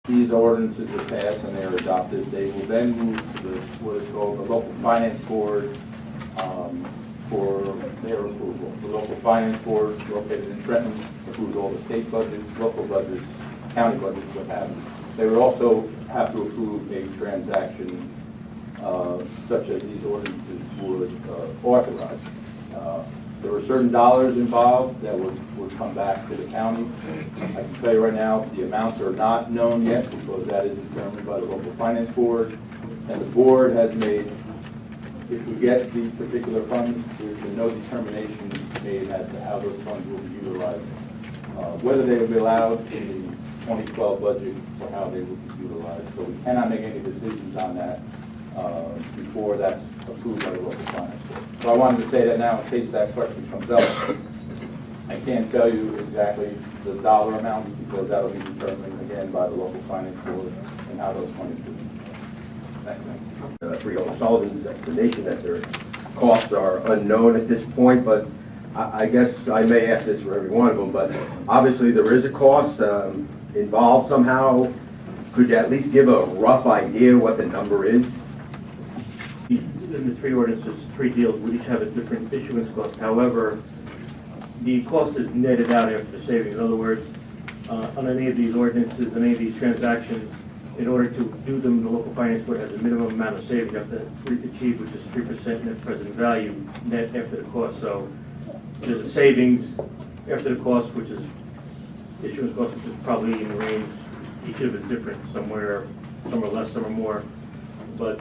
these ordinances are passed and they're adopted, they will then move to what is called the local finance board for their approval. The local finance board located in Trenton approves all the state budgets, local budgets, county budgets, what have you. They would also have to approve a transaction such as these ordinances would authorize. There were certain dollars involved that would come back to the county. I can tell you right now, the amounts are not known yet because that is determined by the local finance board. And the board has made, if we get these particular funds, there's been no determination made as to how those funds will be utilized. Whether they will be allowed in the 2012 budget or how they will be utilized. So we cannot make any decisions on that before that's approved by the local finance board. So I wanted to say that now in case that question comes up. I can't tell you exactly the dollar amounts because that'll be determined again by the local finance board and how those funds will be used. Thank you. Freeholder Sullivan's explanation that their costs are unknown at this point, but I guess I may ask this for every one of them, but obviously there is a cost involved somehow. Could you at least give a rough idea what the number is? In the three ordinances, three deals, we each have a different issuance cost. However, the cost is netted out after the savings. In other words, on any of these ordinances, any of these transactions, in order to do them, the local finance board has a minimum amount of savings you have to achieve, which is 3% net present value net after the cost. So there's a savings after the cost, which is issuance cost, which is probably in the range. Each of it is different. Some are less, some are more. But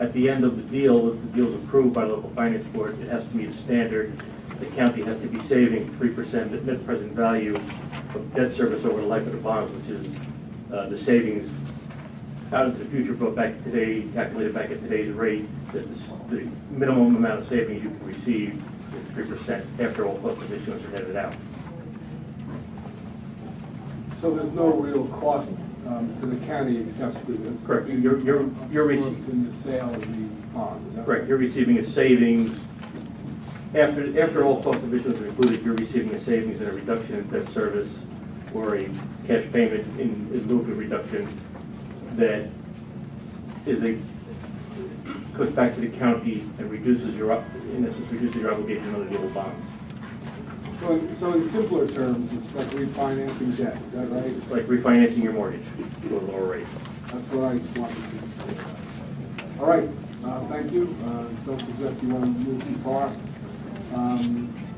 at the end of the deal, if the deal is approved by the local finance board, it has to meet a standard. The county has to be saving 3% net present value of debt service over the life of the bonds, which is the savings out into the future, brought back today, calculated back at today's rate, that the minimum amount of savings you can receive is 3% after all costs of issuance are netted out. So there's no real cost to the county except the Correct. in the sale of the bond. Is that Correct. You're receiving a savings after all cost of issuance are included. You're receiving a savings and a reduction in debt service or a cash payment in lieu of a reduction that goes back to the county and reduces your obligation under the old bonds. So in simpler terms, it's like refinancing debt, is that right? It's like refinancing your mortgage to a lower rate. That's what I wanted to. All right, thank you. Don't suggest you want to move too far. Are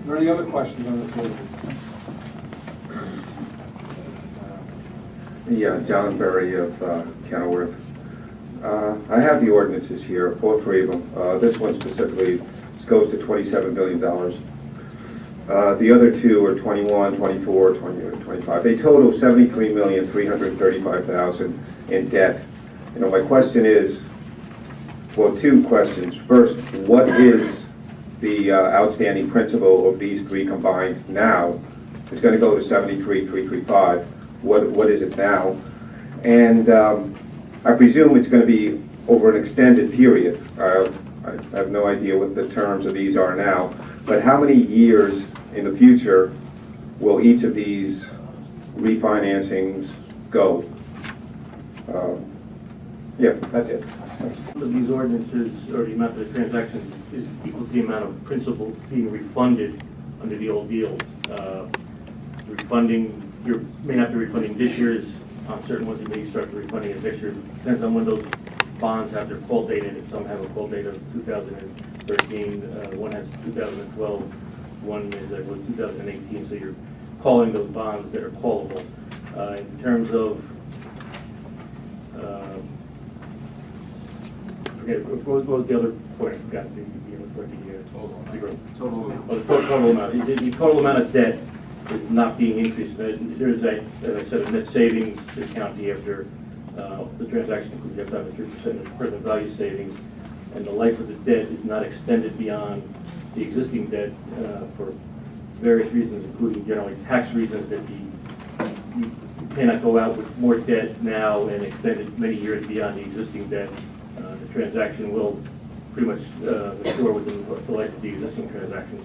there any other questions on this order? Yeah, John Berry of Kenilworth. I have the ordinances here, all three of them. This one specifically goes to $27 billion. The other two are 21, 24, 20, 25. They total $73,335,000 in debt. You know, my question is, well, two questions. First, what is the outstanding principal of these three combined now? It's going to go to 73,335. What is it now? And I presume it's going to be over an extended period. I have no idea what the terms of these are now, but how many years in the future will each of these refinancings go? Yeah, that's it. Of these ordinances, or the amount of the transactions, is equal to the amount of principal being refunded under the old deals. You may not be refunding this year's. On certain ones, you may start refunding it next year. Depends on when those bonds have their call date in it. Some have a call date of 2013. One has 2012. One is, I believe, 2018. So you're calling those bonds that are callable. In terms of what was the other point? I forgot the total amount. The total amount of debt is not being increased. There's a, as I said, a net savings to the county after the transaction includes you have to have a 3% present value savings, and the life of the debt is not extended beyond the existing debt for various reasons, including generally tax reasons, that you cannot go out with more debt now and extend it many years beyond the existing debt. The transaction will pretty much mature within the life of the existing transactions.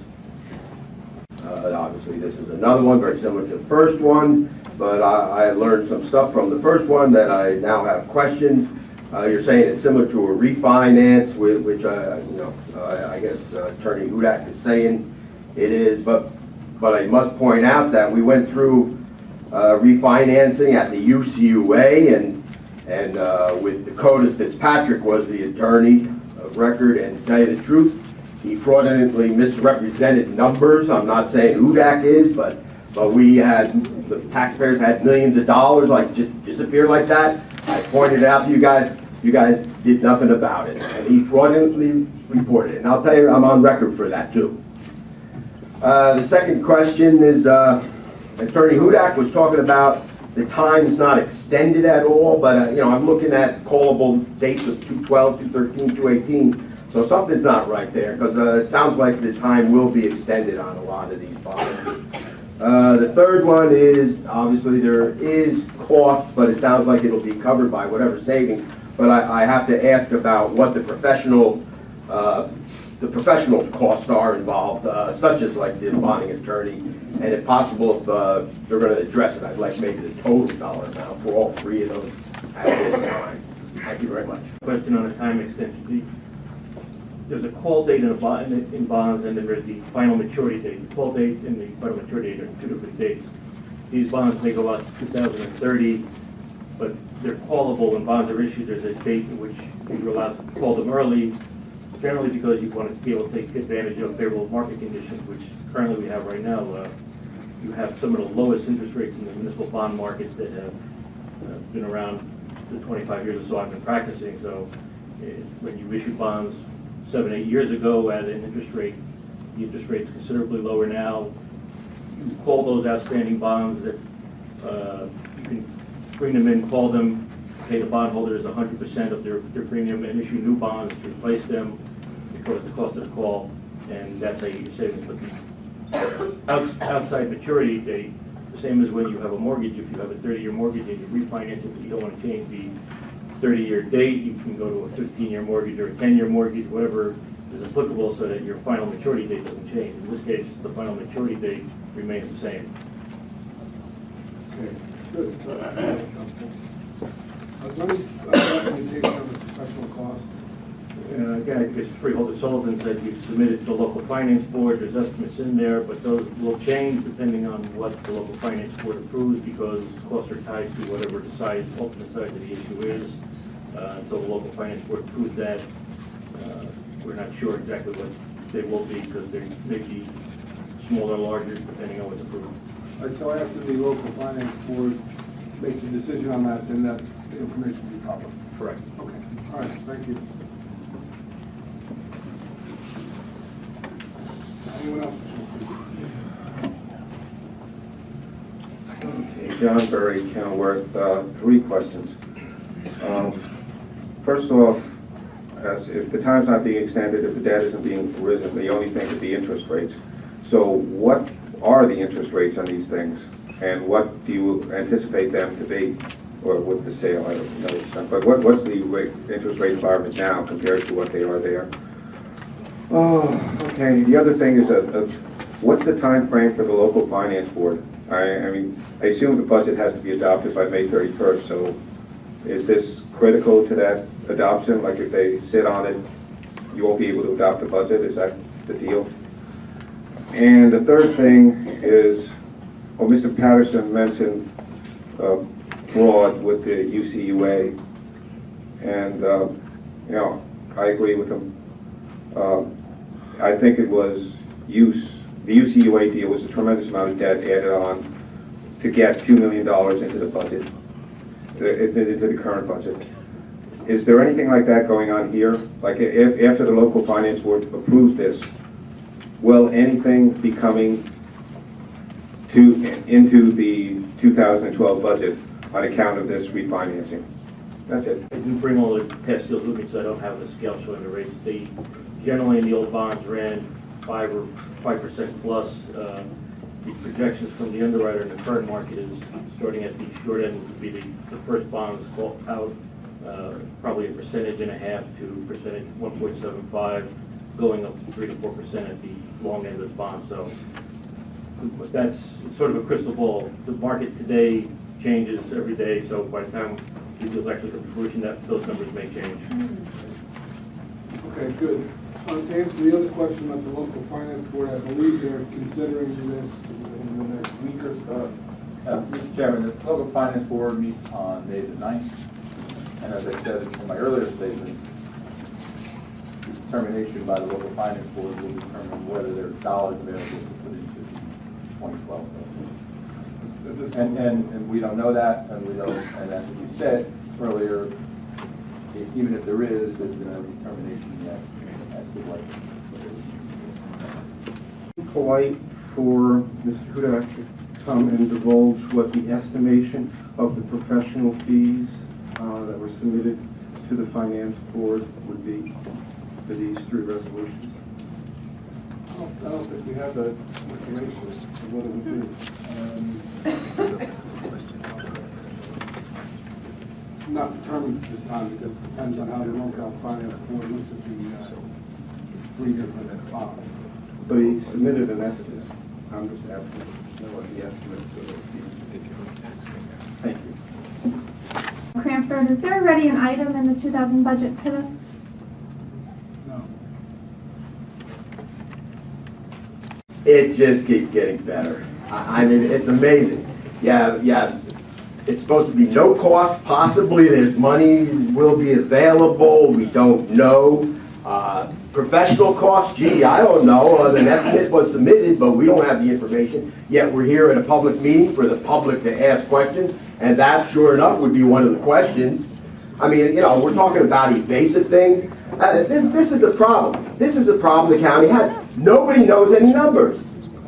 Obviously, this is another one, very similar to the first one, but I learned some stuff from the first one that I now have questions. You're saying it's similar to a refinance, which I guess Attorney Hudak is saying it is, but I must point out that we went through refinancing at the UCIA, and with Dakotas Fitzpatrick was the attorney of record, and to tell you the truth, he fraudulently misrepresented numbers. I'm not saying Hudak is, but the taxpayers had millions of dollars like just disappear like that. I pointed it out to you guys did nothing about it, and he fraudulently reported it. And I'll tell you, I'm on record for that too. The second question is, Attorney Hudak was talking about the time's not extended at all, but I'm looking at callable dates of 2/12, 2/13, 2/18, so something's not right there, because it sounds like the time will be extended on a lot of these bonds. The third one is, obviously there is cost, but it sounds like it'll be covered by whatever savings, but I have to ask about what the professionals' costs are involved, such as like the bonding attorney, and if possible, if they're going to address it, I'd like maybe the total dollar amount for all three of those at this time. Thank you very much. Question on a time extension. There's a call date in bonds, and then there's the final maturity date. The call date and the final maturity date are two different dates. These bonds may go out to 2030, but they're callable when bonds are issued. There's a date in which you're allowed to call them early, generally because you want to be able to take advantage of favorable market conditions, which currently we have right now. You have some of the lowest interest rates in the municipal bond markets that have been around the 25 years or so I've been practicing. So when you issue bonds 7, 8 years ago at an interest rate, the interest rate's considerably lower now. You call those outstanding bonds that you can bring them in, call them, pay the bondholders 100% of their premium, and issue new bonds to replace them because the cost of the call, and that's how you get your savings. But the outside maturity date, the same as when you have a mortgage. If you have a 30-year mortgage and you refinance it, but you don't want to change the 30-year date, you can go to a 15-year mortgage or a 10-year mortgage, whatever is applicable, so that your final maturity date doesn't change. In this case, the final maturity date remains the same. Okay, good. Is there any documentation on the professional cost? Again, I think it's Freeholder Sullivan said you submitted to the local finance board. There's estimates in there, but those will change depending on what the local finance board approves, because costs are tied to whatever the size, ultimate size of the issue is. Until the local finance board approves that, we're not sure exactly what they will be, because they may be smaller or larger depending on what's approved. All right, so after the local finance board makes a decision on that, then that information will be public. Correct. Okay, all right, thank you. Anyone else? Okay, John Berry, Kenilworth, 3 questions. First off, as if the time's not being extended, if the debt isn't being risen, the only thing could be interest rates. So what are the interest rates on these things, and what do you anticipate them to be, or with the sale? I don't know, but what's the interest rate environment now compared to what they are there? Oh, okay. The other thing is, what's the time frame for the local finance board? I mean, I assume the budget has to be adopted by May 31st, so is this critical to that adoption? Like if they sit on it, you won't be able to adopt the budget? Is that the deal? And the third thing is, well, Mr. Patterson mentioned fraud with the UCUA, and I agree with him. I think it was the UCUA deal was a tremendous amount of debt added on to get $2 million into the budget, into the current budget. Is there anything like that going on here? Like if after the local finance board approves this, will anything be coming into the 2012 budget on account of this refinancing? That's it. I didn't bring all the past deals with me, so I don't have the scale showing the rates. They generally in the old bonds ran 5% plus. The projections from the underwriter in the current market is starting at the short end would be the first bonds called out probably 1.5% to 1.75, going up to 3 to 4% at the long end of the bond. So that's sort of a crystal ball. The market today changes every day, so by the time these deals actually come to fruition, those numbers may change. Okay, good. To answer the other question about the local finance board, I believe they're considering this in the next week or so. Mr. Chairman, the local finance board meets on May the 9th, and as I said in my earlier statement, the determination by the local finance board will determine whether there's dollars available to put into the 2012 budget. And we don't know that, and we don't, and as we said earlier, even if there is, there's no determination yet as to what. Polite for Mr. Hudak to come and divulge what the estimation of the professional fees that were submitted to the finance board would be for these three resolutions. I don't think we have that information of what it would be. Not determined this time because it depends on how the local finance board looks at the three different bonds. But he submitted an estimate. I'm just asking to know what the estimate for those fees. Thank you. Cranford, is there already an item in the 2000 budget for this? No. It just keeps getting better. I mean, it's amazing. Yeah, it's supposed to be no cost, possibly there's money will be available, we don't know. Professional costs, gee, I don't know, an estimate was submitted, but we don't have the information. Yet we're here at a public meeting for the public to ask questions, and that, sure enough, would be one of the questions. I mean, you know, we're talking about evasive things. This is the problem. This is the problem the county has. Nobody knows any numbers.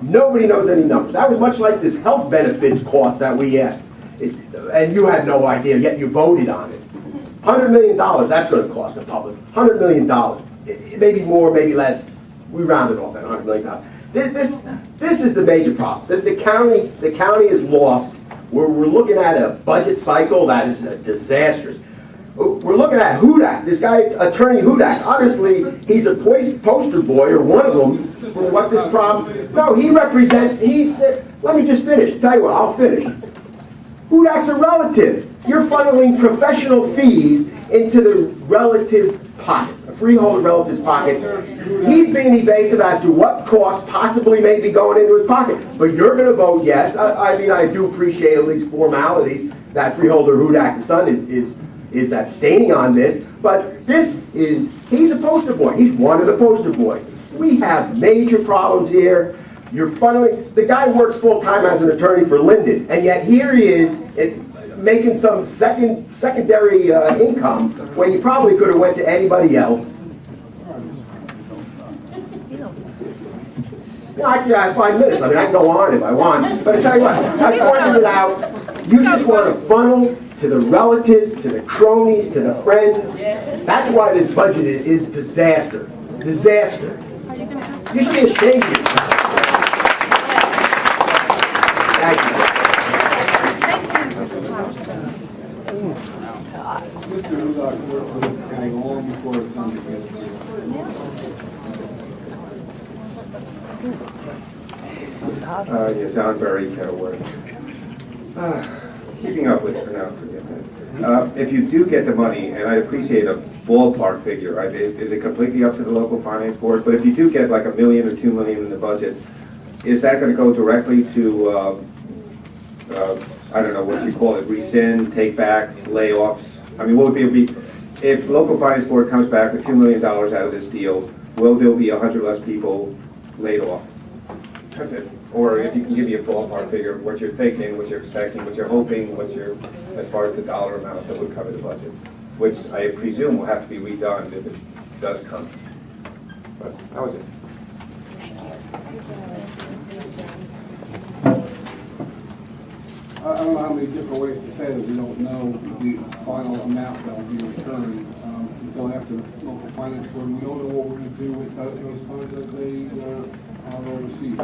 Nobody knows any numbers. That was much like this health benefits cost that we asked. And you had no idea, yet you voted on it. $100 million, that's going to cost the public. $100 million. Maybe more, maybe less. We rounded off at $100 million. This is the major problem. The county is lost. We're looking at a budget cycle that is disastrous. We're looking at Hudak, this guy, Attorney Hudak. Obviously, he's a poster boy, or one of them, for what this problem. No, he represents, let me just finish. Tell you what, I'll finish. Hudak's a relative. You're funneling professional fees into the relative's pocket, a freeholder relative's pocket. He's being evasive as to what costs possibly may be going into his pocket. But you're going to vote yes. I mean, I do appreciate at least formalities that freeholder Hudak, the son, is abstaining on this. But he's a poster boy. He's one of the poster boys. We have major problems here. You're funneling, the guy works full-time as an attorney for Linden, and yet here he is making some secondary income when he probably could have went to anybody else. Yeah, actually, I have 5 minutes. I mean, I can go on if I want. But I tell you what, I pointed it out. You just want to funnel to the relatives, to the cronies, to the friends. That's why this budget is disaster. Disaster. You should be ashamed of yourself. Thank you. Mr. Hudak worked for this county long before his son became Yeah, John Berry, Kenilworth. Keeping up with for now, forget that. If you do get the money, and I appreciate a ballpark figure, is it completely up to the local finance board? But if you do get like $1 million or $2 million in the budget, is that going to go directly to, I don't know what you call it, rescind, take back, layoffs? I mean, will there be, if local finance board comes back with $2 million out of this deal, will there be 100 less people laid off? That's it. Or if you can give me a ballpark figure, what you're thinking, what you're expecting, what you're hoping, as far as the dollar amount that would cover the budget, which I presume will have to be redone if it does come. But that was it. I don't know how many different ways to say that we don't know the final amount that will be returned until after the local finance board. We don't know what we're going to do with those funds as they are received.